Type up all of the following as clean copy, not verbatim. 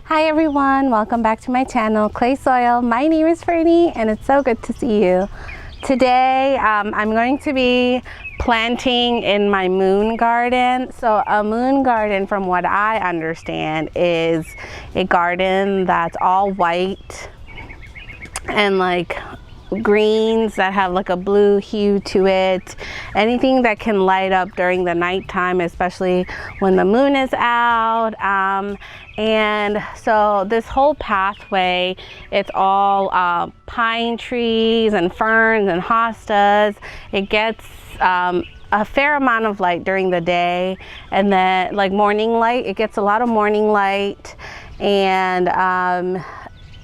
Hi everyone, welcome back to my channel, Clay Soil. My name is Purny and it's so good to see you. Today I'm going to be planting in my moon garden. So a moon garden, from what I understand, is a garden that's all white and like greens that have like a blue hue to it. Anything that can light up during the nighttime, especially when the moon is out. And so this whole pathway, it's all pine trees and ferns and hostas. It gets a fair amount of light during the day, and then like morning light, it gets a lot of morning light, and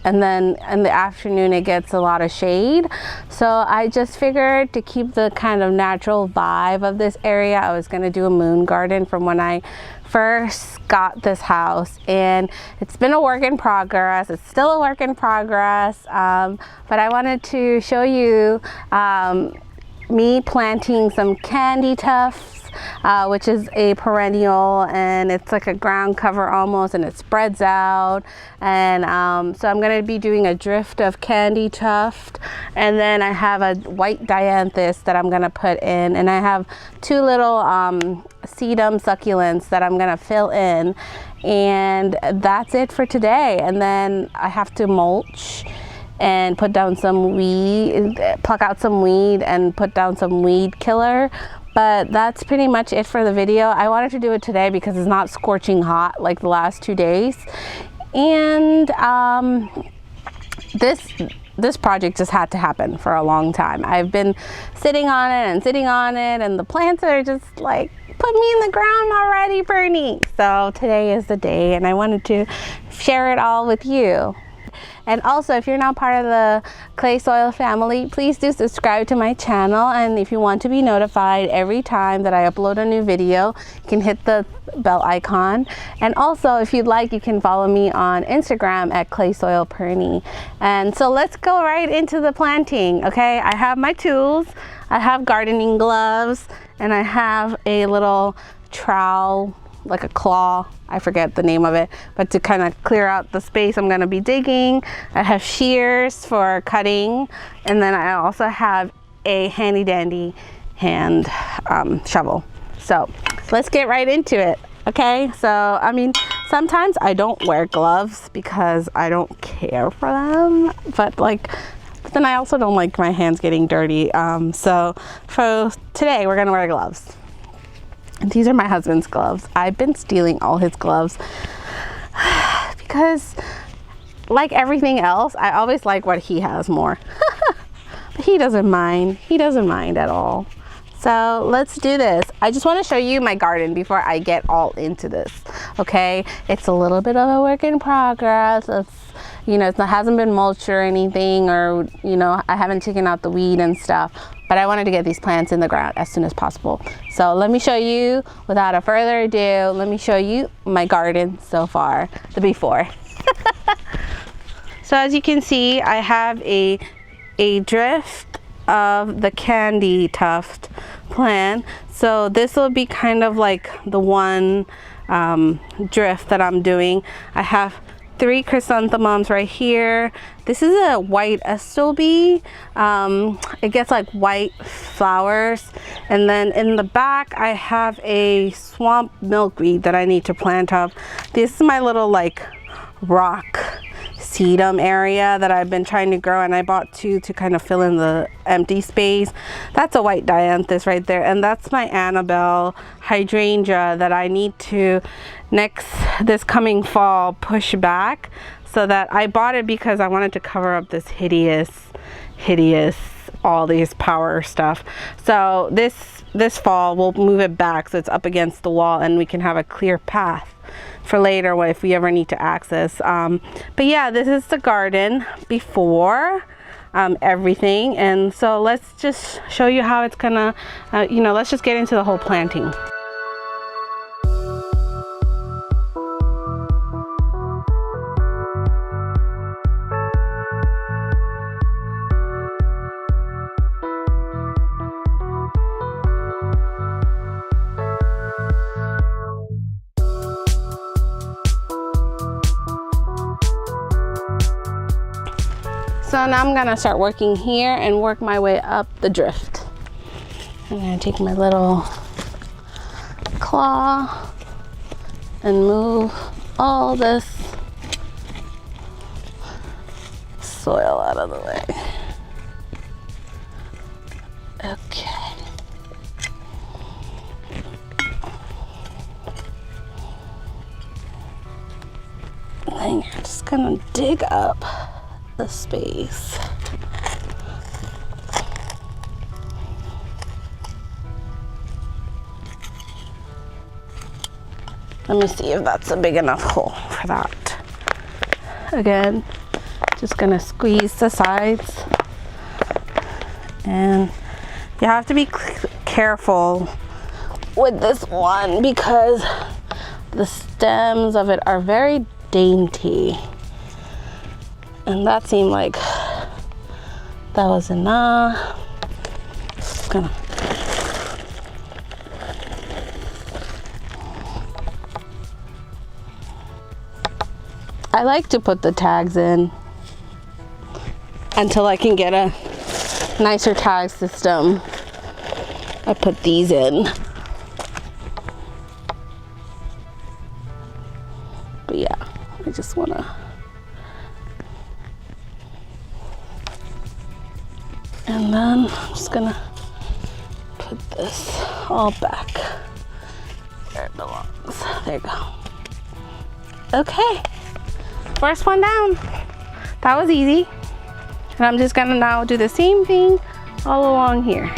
then in the afternoon it gets a lot of shade. So I just figured to keep the kind of natural vibe of this area, I was gonna do a moon garden from when I first got this house, and it's been a work in progress. It's still a work in progress, but I wanted to show you me planting some candytuft, which is a perennial, and it's like a ground cover almost, and it spreads out. And so I'm going to be doing a drift of candytuft, and then I have a white dianthus that I'm going to put in, and I have two little sedum succulents that I'm going to fill in, and that's it for today. And then I have to mulch and put down some weed, pluck out some weed and put down some weed killer. But that's pretty much it for the video. I wanted to do it today because it's not scorching hot like the last 2 days. And this project just had to happen for a long time. I've been sitting on it, and the plants are just like, put me in the ground already, Purny. So today is the day, and I wanted to share it all with you. And also, if you're not part of the Clay Soil family, please do subscribe to my channel. And if you want to be notified every time that I upload a new video, you can hit the bell icon. And also, if you'd like, you can follow me on Instagram at Clay Soil Purny. And so let's go right into the planting, okay? I have my tools. I have gardening gloves, and I have a little trowel, like a claw, I forget the name of it, but to kind of clear out the space I'm going to be digging. I have shears for cutting, and then I also have a handy dandy hand shovel. So let's get right into it, okay? So I mean, sometimes I don't wear gloves because I don't care for them, but then I also don't like my hands getting dirty. So for today we're gonna wear gloves. And these are my husband's gloves. I've been stealing all his gloves because, like everything else, I always like what he has more. But he doesn't mind. He doesn't mind at all. So let's do this. I just want to show you my garden before I get all into this, okay? It's a little bit of a work in progress. It's, you know, it hasn't been mulched or anything, or, you know, I haven't taken out the weed and stuff. But I wanted to get these plants in the ground as soon as possible. So let me show you, without a further ado, let me show you my garden so far, the before. So as you can see, I have a drift of the candytuft plant. So this will be kind of like the one drift that I'm doing. I have 3 chrysanthemums right here. This is a white astilbe. It gets like white flowers. And then in the back, I have a swamp milkweed that I need to plant up. This is my little like rock sedum area that I've been trying to grow, and I bought 2 to kind of fill in the empty space. That's a white dianthus right there, and that's my Annabelle hydrangea that I need to this coming fall push back. So that I bought it because I wanted to cover up this hideous all these power stuff. So this fall we'll move it back so it's up against the wall, and we can have a clear path for later if we ever need to access. But yeah, this is the garden before everything. And so let's just show you how it's gonna you know, let's just get into the whole planting. So now I'm gonna start working here and work my way up the drift. I'm gonna take my little claw and move all this soil out of the way. Okay. And then you're just gonna dig up the space. Let me see if that's a big enough hole for that. Again, just gonna squeeze the sides. And you have to be careful with this one because the stems of it are very dainty. And that seemed like that was enough. Just gonna I like to put the tags in until I can get a nicer tag system. I put these in. But yeah, I just wanna. And then I'm just gonna put this all back where it belongs. There you go. Okay. First one down. That was easy. And I'm just gonna now do the same thing all along here.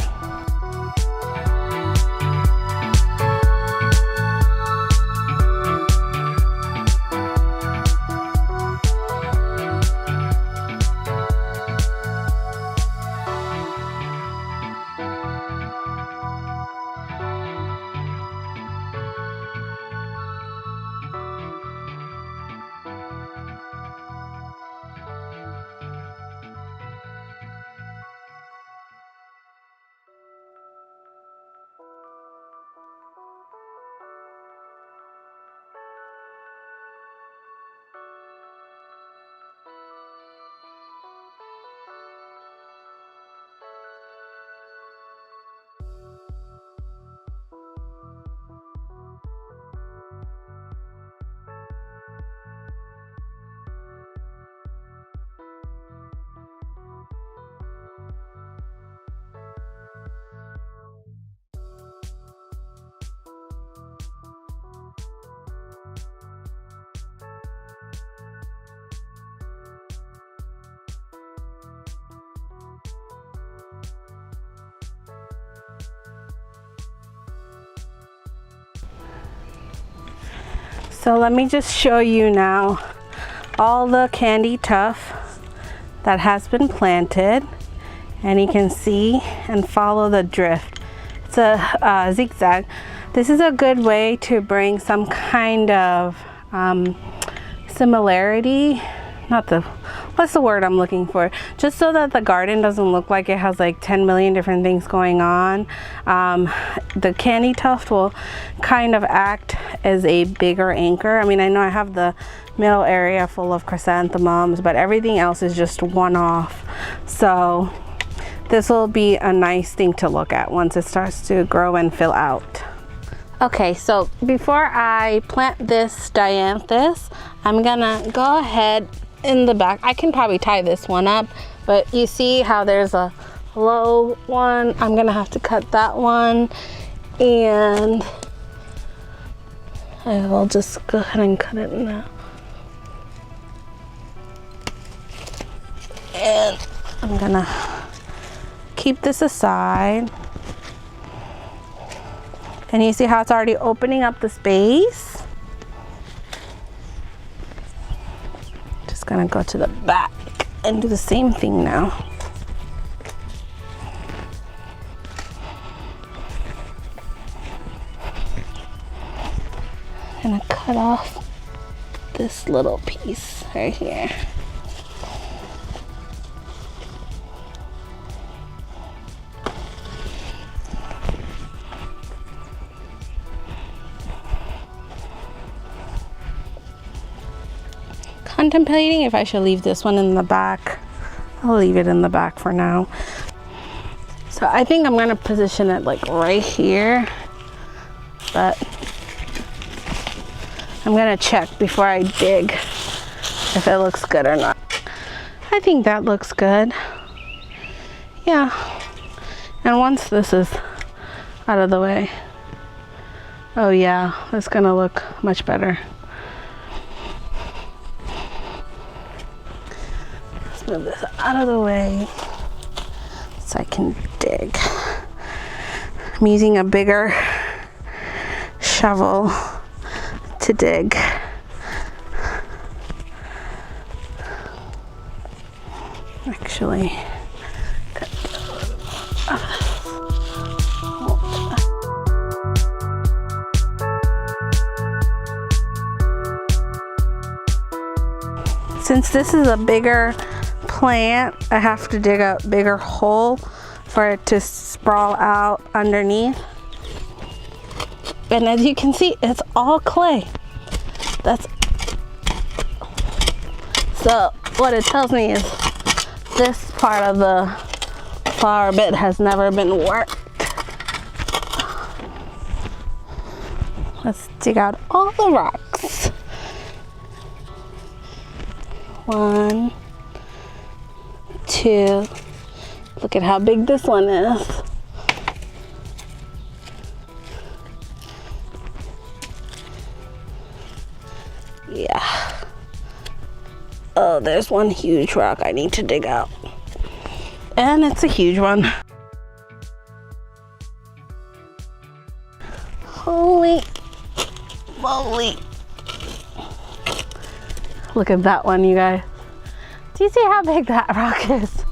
So let me just show you now all the candytuft that has been planted, and you can see and follow the drift. It's a zigzag. This is a good way to bring some kind of similarity, what's the word I'm looking for? Just so that the garden doesn't look like it has like 10 million different things going on. The candytuft will kind of act as a bigger anchor. I mean, I know I have the middle area full of chrysanthemums, but everything else is just one-off. So this will be a nice thing to look at once it starts to grow and fill out. Okay, so before I plant this dianthus, I'm gonna go ahead in the back. I can probably tie this one up, but you see how there's a low one? I'm gonna have to cut that one, and I will just go ahead and cut it now. And I'm gonna keep this aside. And you see how it's already opening up the space? Just gonna go to the back and do the same thing now. I'm gonna cut off this little piece right here. Contemplating if I should leave this one in the back I'll leave it in the back for now. So I think I'm gonna position it like right here, but I'm gonna check before I dig if it looks good or not. I think that looks good. Yeah. And once this is out of the way, oh yeah, it's gonna look much better. Let's move this out of the way so I can dig. I'm using a bigger shovel to dig. Actually, since this is a bigger plant, I have to dig a bigger hole for it to sprawl out underneath. And as you can see, it's all clay. So what it tells me is this part of the flower bed has never been worked. Let's dig out all the rocks. 1, 2. Look at how big this one is. Yeah. Oh, there's one huge rock I need to dig out. And it's a huge one. Holy moly. Look at that one, you guys. Do you see how big that rock is?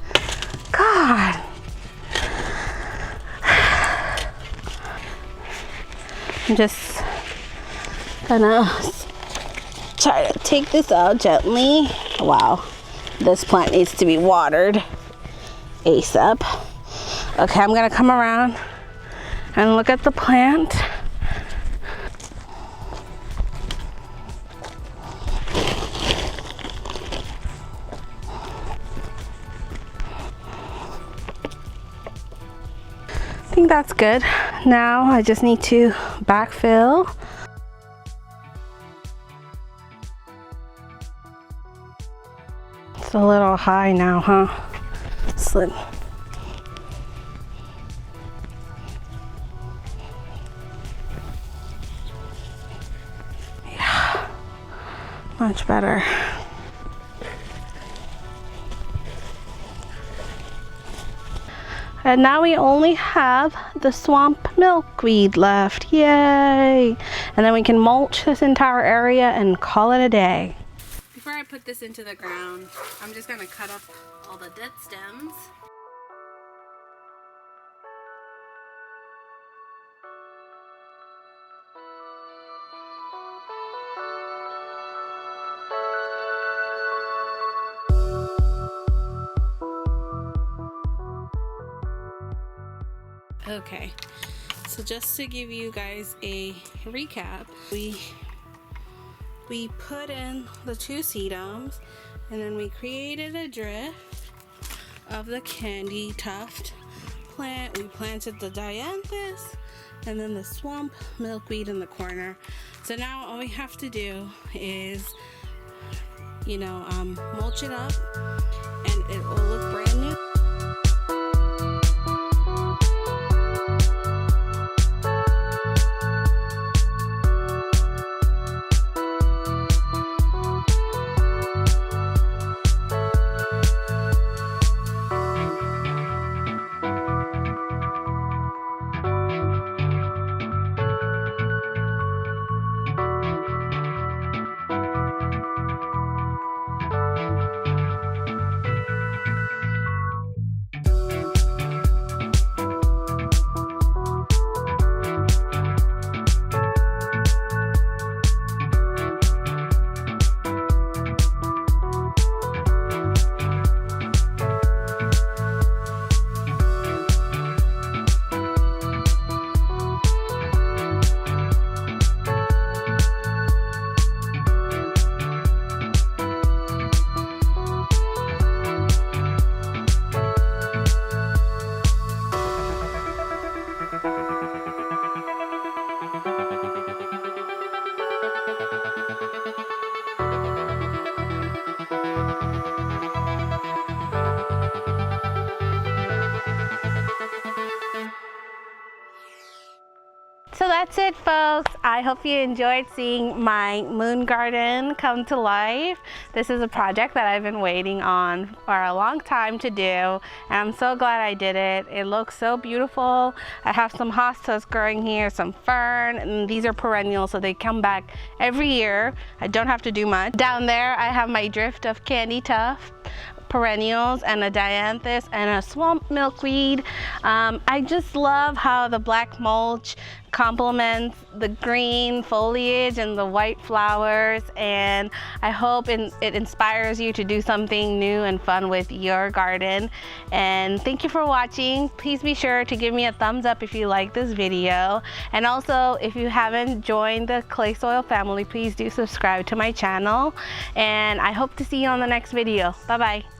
God. I'm just gonna try to take this out gently. Wow, this plant needs to be watered ASAP. Okay, I'm gonna come around and look at the plant. I think that's good. Now I just need to backfill. It's a little high now, huh? Slid. Yeah, much better. And now we only have the swamp milkweed left. Yay! And then we can mulch this entire area and call it a day. Before I put this into the ground, I'm just gonna cut up all the dead stems. Okay, so just to give you guys a recap, we put in the 2 sedums, and then we created a drift of the candytuft plant. We planted the dianthus and then the swamp milkweed in the corner. So now all we have to do is, mulch it up, and it will look brand new. that's it, folks. I hope you enjoyed seeing my moon garden come to life. This is a project that I've been waiting on for a long time to do, and I'm so glad I did it. It looks so beautiful. I have some hostas growing here, some fern, and these are perennials, so they come back every year. I don't have to do much. Down there, I have my drift of candytuft, perennials, and a dianthus and a swamp milkweed. I just love how the black mulch complements the green foliage and the white flowers, and I hope it inspires you to do something new and fun with your garden. And thank you for watching. Please be sure to give me a thumbs up if you like this video, and also if you haven't joined the clay soil family, please do subscribe to my channel, and I hope to see you on the next video. Bye bye.